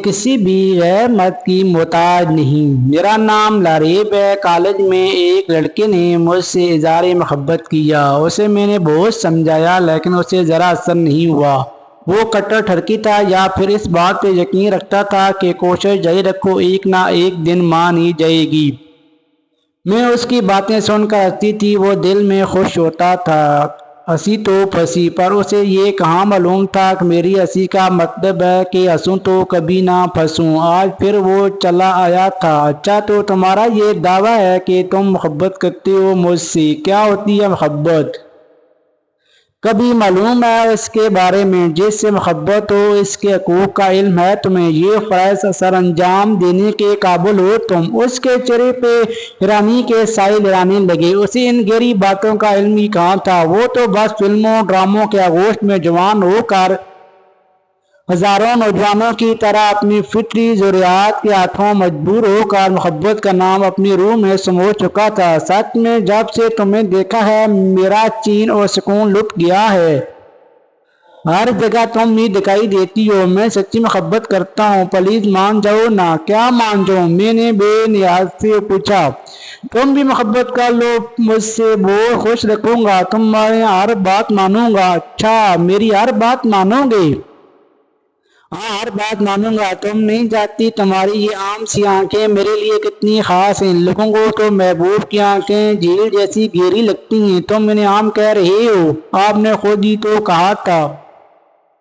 کسی بھی غیر مرد کی محتاج نہیں۔ میرا نام لاریب ہے۔ کالج میں ایک لڑکے نے مجھ سے اظہار محبت کیا۔ اسے میں نے بہت سمجھایا لیکن اسے ذرا اثر نہیں ہوا۔ وہ کٹر ٹھڑکی تھا یا پھر اس بات پہ یقین رکھتا تھا کہ کوشش جاری رکھو ایک نہ ایک دن مان ہی جائے گی۔ میں اس کی باتیں سن کر ہنستی تھی، وہ دل میں خوش ہوتا تھا۔ ہنسی تو پھنسی، پر اسے یہ کہاں معلوم تھا کہ میری ہنسی کا مطلب ہے کہ ہنسوں تو کبھی نہ پھنسوں۔ آج پھر وہ چلا آیا تھا۔ اچھا تو تمہارا یہ دعویٰ ہے کہ تم محبت کرتے ہو مجھ سے۔ کیا ہوتی ہے محبت؟ کبھی معلوم ہے اس کے بارے میں؟ جس سے محبت ہو اس کے حقوق کا علم ہے تمہیں؟ یہ فرائض سر انجام دینے کے قابل ہو تم؟ اس کے چہرے پہ حیرانی کے سائے لہرانے لگے۔ اسے ان گہری باتوں کا علم ہی کہاں تھا؟ وہ تو بس فلموں ڈراموں کے آغوش میں جوان ہو کر ہزاروں نوجوانوں کی طرح اپنی فطری ضروریات کے ہاتھوں مجبور ہو کر محبت کا نام اپنی روح میں سمو چکا تھا۔ سچ میں جب سے تمہیں دیکھا ہے میرا چین اور سکون لٹ گیا ہے۔ ہر جگہ تم ہی دکھائی دیتی ہو۔ میں سچی محبت کرتا ہوں، پلیز مان جاؤ نا۔ کیا مان جاؤں؟ میں نے بے نیاز سے پوچھا۔ تم بھی محبت کر لو، مجھ سے بہت خوش رکھوں گا، تمہاری ہر بات مانوں گا۔ اچھا میری ہر بات مانو گے؟ ہاں ہر بات مانوں گا۔ تم نہیں جانتی تمہاری یہ عام سی آنکھیں میرے لیے کتنی خاص ہیں۔ لوگوں کو تو محبوب کی آنکھیں جھیل جیسی گہری لگتی ہیں، تم انہیں عام کہہ رہے ہو۔ آپ نے خود ہی تو کہا تھا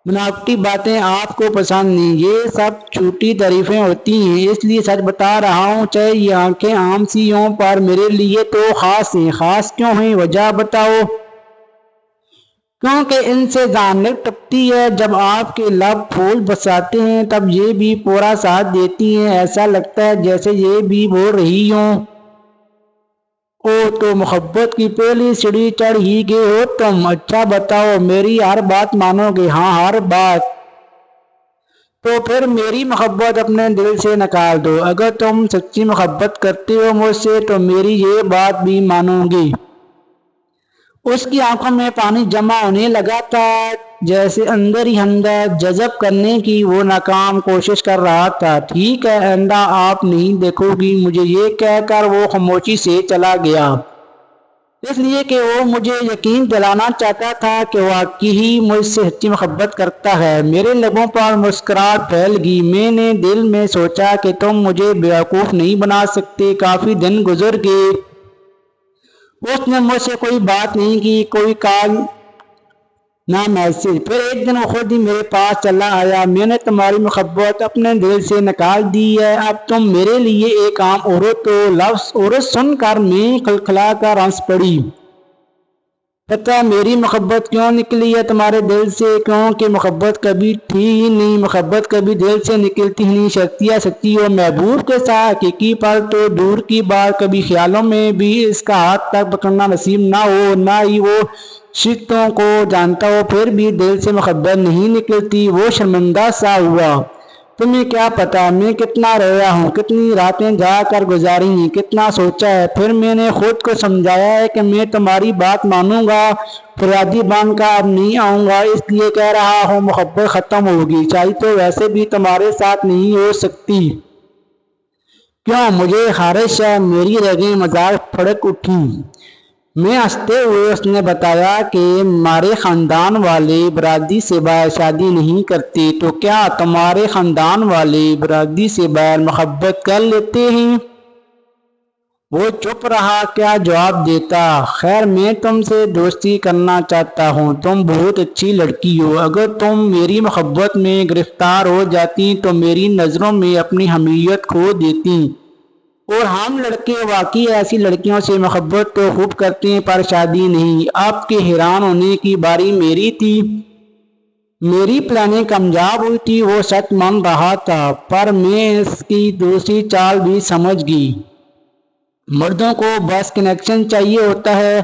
بناوٹی باتیں آپ کو پسند نہیں، یہ سب جھوٹی تعریفیں ہوتی ہیں، اس لیے سچ بتا رہا ہوں۔ چاہے یہ آنکھیں عام سی ہوں پر میرے لیے تو خاص ہیں۔ خاص کیوں ہیں؟ وجہ بتاؤ۔ کیونکہ ان سے جان ٹپتی ہے۔ جب آپ کے لب پھول برساتے ہیں تب یہ بھی پورا ساتھ دیتی ہیں، ایسا لگتا ہے جیسے یہ بھی بول رہی ہوں او تو محبت کی پہلی سیڑھی چڑھ ہی گئے ہو تم۔ اچھا بتاؤ میری ہر بات مانو گے؟ ہاں ہر بات۔ تو پھر میری محبت اپنے دل سے نکال دو۔ اگر تم سچی محبت کرتے ہو مجھ سے تو میری یہ بات بھی مانو گے؟ اس کی آنکھوں میں پانی جمع ہونے لگا تھا، جیسے اندر ہی اندر جذب کرنے کی وہ ناکام کوشش کر رہا تھا۔ ٹھیک ہے، آئندہ آپ نہیں دیکھو گی مجھے، یہ کہہ کر وہ خاموشی سے چلا گیا، اس لیے کہ وہ مجھے یقین دلانا چاہتا تھا کہ واقعی ہی مجھ سے سچی محبت کرتا ہے۔ میرے لبوں پر مسکراہٹ پھیل گئی۔ میں نے دل میں سوچا کہ تم مجھے بیوقوف نہیں بنا سکتے۔ کافی دن گزر گئے، اس نے مجھ سے کوئی بات نہیں کی، کوئی کال نہ میسج۔ پھر ایک دن وہ خود ہی میرے پاس چلا آیا۔ میں نے تمہاری محبت اپنے دل سے نکال دی ہے، اب تم میرے لیے ایک عام عورت ہو۔ لفظ عورت سن کر میں کھلکھلا کر ہنس پڑی۔ پتہ میری محبت کیوں نکلی ہے تمہارے دل سے؟ کیونکہ محبت کبھی تھی ہی نہیں، محبت کبھی دل سے نکلتی ہی نہیں۔ شخصیت سچی ہو محبوب کے ساتھ حقیقی پل تو دور کی بات، کبھی خیالوں میں بھی اس کا ہاتھ تک پکڑنا نصیب نہ ہو، نہ ہی وہ شدتوں کو جانتا ہو، پھر بھی دل سے محبت نہیں نکلتی۔ وہ شرمندہ سا ہوا۔ تمہیں کیا پتا میں کتنا رویا ہوں، کتنی راتیں جا کر گزاری ہیں، کتنا سوچا ہے۔ پھر میں نے خود کو سمجھایا ہے کہ میں تمہاری بات مانوں گا، فریادی بن کر اب نہیں آؤں گا، اس لیے کہہ رہا ہوں محبت ختم ہوگی، چاہیے تو ویسے بھی تمہارے ساتھ نہیں ہو سکتی۔ کیوں؟ مجھے خارش ہے۔ میری رگیں مزاج پھڑک اٹھیں۔ میں ہنستے ہوئے اس نے بتایا کہ ہمارے خاندان والے برادری سے باہر شادی نہیں کرتے، تو کیا تمہارے خاندان والے برادری سے باہر محبت کر لیتے ہیں؟ وہ چپ رہا، کیا جواب دیتا؟ خیر میں تم سے دوستی کرنا چاہتا ہوں، تم بہت اچھی لڑکی ہو، اگر تم میری محبت میں گرفتار ہو جاتی تو میری نظروں میں اپنی حمیت کھو دیتی، اور ہم لڑکے واقعی ایسی لڑکیوں سے محبت تو خوب کرتے ہیں پر شادی نہیں۔ اب کے حیران ہونے کی باری میری تھی۔ میری پلاننگ کامیاب ہوئی تھی، وہ سچ مان رہا تھا، پر میں اس کی دوسری چال بھی سمجھ گئی۔ مردوں کو بس کنیکشن چاہیے ہوتا ہے،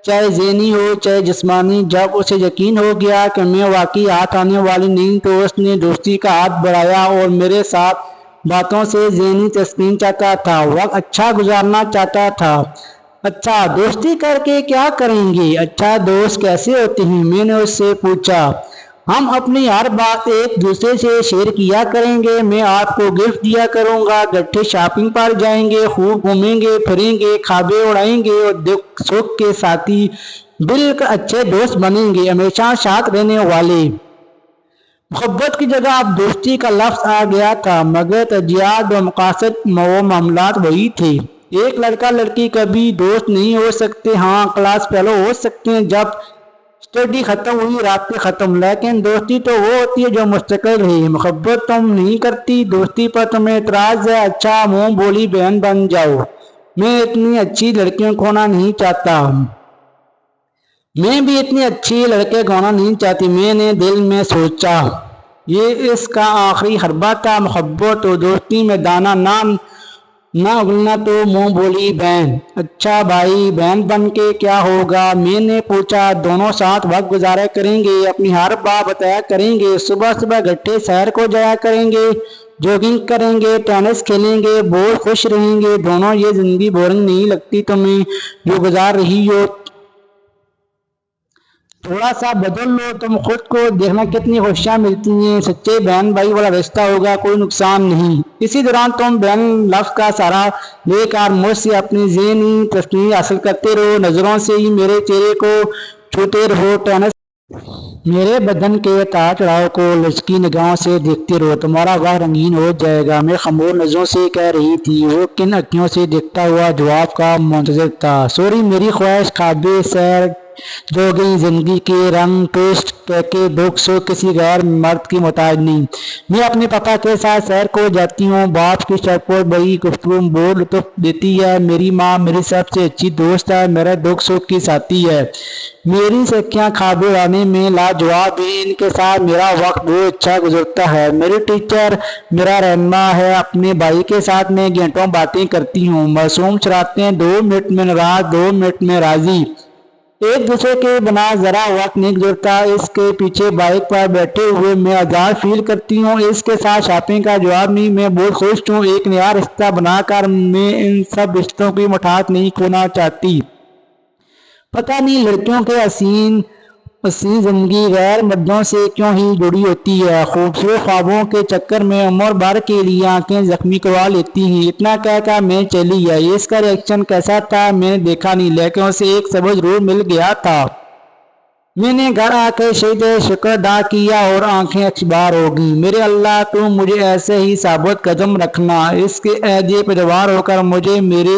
چاہے ذہنی ہو چاہے جسمانی۔ جب اسے یقین ہو گیا کہ میں واقعی ہاتھ آنے والی نہیں تو اس نے دوستی کا ہاتھ بڑھایا اور میرے ساتھ باتوں سے ذہنی تسکین چاہتا تھا، وقت اچھا گزارنا چاہتا تھا۔ اچھا دوستی کر کے کیا کریں گے؟ اچھا دوست کیسے ہوتے ہیں؟ میں نے اس سے پوچھا۔ ہم اپنی ہر بات ایک دوسرے سے شیئر کیا کریں گے، میں آپ کو گفٹ دیا کروں گا، اکٹھے شاپنگ پر جائیں گے، خوب گھومیں گے پھریں گے، خوابیں اڑائیں گے اور دکھ سکھ کے ساتھی بالکل اچھے دوست بنیں گے، ہمیشہ ساتھ رہنے والے۔ محبت کی جگہ اب دوستی کا لفظ آ گیا تھا، مگر ترجیحات و مقاصد و معاملات وہی تھے۔ ایک لڑکا لڑکی کبھی دوست نہیں ہو سکتے، ہاں کلاس فیلو ہو سکتے ہیں جب اسٹڈی ختم ہوئی، رابطے ختم، لیکن دوستی تو وہ ہوتی ہے جو مستقل رہی۔ محبت تم نہیں کرتی، دوستی پر تمہیں اعتراض ہے، اچھا منہ بولی بہن بن جاؤ۔ میں اتنی اچھی لڑکیاں کھونا نہیں چاہتا، میں بھی اتنی اچھی لڑکے گوانا نہیں چاہتی، میں نے دل میں سوچا۔ یہ اس کا آخری حربہ تھا، محبت اور دوستی میں دانا نہ اگلنا تو منہ بولی بہن۔ اچھا بھائی بہن بن کے کیا ہوگا؟ میں نے پوچھا۔ دونوں ساتھ وقت گزارا کریں گے، اپنی ہر بات بتایا کریں گے، صبح صبح گھٹے سیر کو جایا کریں گے، جوگنگ کریں گے، ٹینس کھیلیں گے، بہت خوش رہیں گے دونوں۔ یہ زندگی بورنگ نہیں لگتی تمہیں جو گزار رہی ہو؟ تھوڑا سا بدل لو، تم خود کو دیکھنا کتنی خوشیاں ملتی ہیں۔ سچے بہن بھائی والا رشتہ ہوگا، کوئی نقصان نہیں۔ اسی دوران تم بہن لفظ کا سہارا لے کر مجھ سے اپنی ذہنی تسکین حاصل کرتے رہو، نظروں سے ہی میرے چہرے کو چھوتے رہو، ٹینس میرے بدن کے اتار چڑھاؤ کو لچکی نگاہوں سے دیکھتے رہو، تمہارا وقت رنگین ہو جائے گا۔ میں خمور نظروں سے کہہ رہی تھی، وہ کن اکھیوں سے دیکھتا ہوا جواب کا منتظر تھا۔ سوری میری خواہش، خوابیں، سیر، جوگنگ، زندگی کے رنگ ٹیسٹ کے دکھ سکھ کسی غیر مرد کی محتاج نہیں۔ میں اپنے پاپا کے ساتھ سیر کو جاتی ہوں، باپ کی چرپوٹ بڑی گفتگو بہت لطف دیتی ہے، میری ماں میری سب سے اچھی دوست ہے، میرے دکھ سکھ کی ساتھی ہے، میری سکھیاں خوابیں اڑانے میں لاجواب ہیں، ان کے ساتھ میرا وقت بہت اچھا گزرتا ہے، میری ٹیچر میرا رہنما ہے۔ اپنے بھائی کے ساتھ میں گھنٹوں باتیں کرتی ہوں، معصوم شرارتیں، 2 منٹ میں ناراض، 2 منٹ میں راضی، ایک دوسرے کے بنا ذرا وقت نہیں گزرتا۔ اس کے پیچھے بائک پر بیٹھے ہوئے میں آزاد فیل کرتی ہوں، اس کے ساتھ شاپنگ کا جواب نہیں، میں بہت خوش ہوں۔ ایک نیا رشتہ بنا کر میں ان سب رشتوں کی مٹھاس نہیں کھونا چاہتی۔ پتہ نہیں لڑکیوں کے حسین زندگی غیر مردوں سے کیوں ہی جڑی ہوتی ہے، خوبصورت خوابوں کے چکر میں عمر بھر کے لیے آنکھیں زخمی کروا لیتی ہیں۔ اتنا کہہ کر میں چلی گئی۔ اس کا ریئیکشن کیسا تھا میں نے دیکھا نہیں، لیکن اسے ایک سبق ضرور مل گیا تھا۔ میں نے گھر آ کے شہید شکر ادا کیا اور آنکھیں اخبار ہو گئیں۔ میرے اللہ تو مجھے ایسے ہی ثابت قدم رکھنا، اس کے عہدے پہ دوار ہو کر مجھے میرے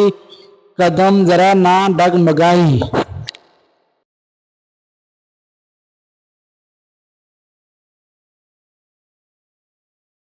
قدم ذرا نہ ڈگمگائیں۔